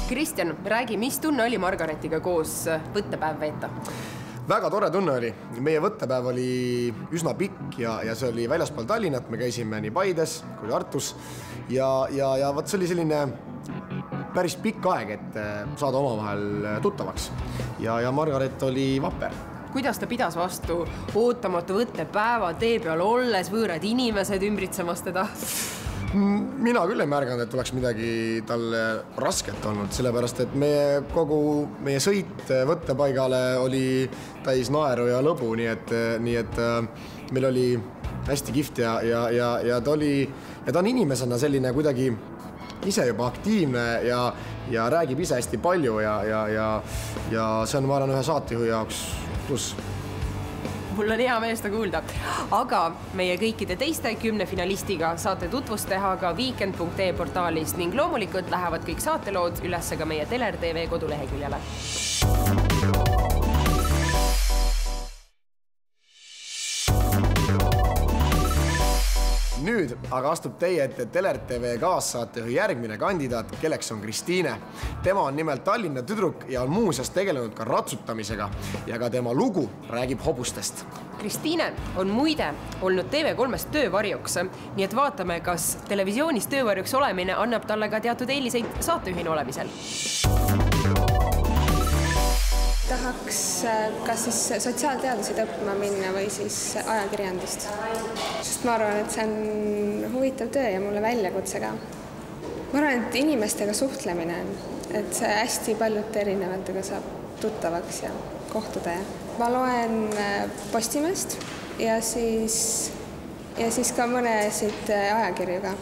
Kristjan, räägi, mis tunne oli Margaretiga koos võttepäev veeta? Väga tore tunne oli. Meie võttepäev oli üsna pikk ja see oli väljaspool Tallinnat. Me käisime nii Paides kui Tartus ja võt see oli selline päris pikk aeg, et saada omavahel tuttavaks. Ja Margaret oli vapper. Kuidas ta pidas vastu ootamatu võttepäeva tee peal olles, võõrad inimesed ümbritsemas teda? Mina küll ei märganud, et oleks midagi talle rasket olnud, sellepärast, et kogu meie sõit võttepaigale oli täis naeru ja lõbu, nii et meil oli hästi kihvt ja ta on inimesena selline kuidagi ise juba aktiivne ja räägib ise hästi palju ja see on, ma arvan, ühe saatejuhi jaoks pluss. Mul on hea meel seda kuulda, aga meie kõikide teiste 10 finalistiga saate tutvust teha ka weekend.ee portaalis ning loomulikult lähevad kõik saatelood üles ka meie Teler TV koduleheküljele. Nüüd aga astub teie ette Teler TV kaassaatejuhi järgmine kandidaat, kelleks on Kristiine. Tema on nimelt Tallinna tüdruk ja on muuseas tegelenud ka ratsutamisega ja ka tema lugu räägib hobustest. Kristiine on muide olnud TV3-s töövarjuks, nii et vaatame, kas televisioonis töövarjuks olemine annab talle ka teatud eeliseid saatejuhina olemisel. Tahaks kas siis sotsiaalteadusid õppima minna või siis ajakirjandust. Sest ma arvan, et see on huvitav töö ja mulle väljakutse ka. Ma arvan, et inimestega suhtlemine on, et see hästi paljude erinevatega saab tuttavaks ja kohtuda. Ma loen Postimest ja siis ka mõnesid ajakirju ka.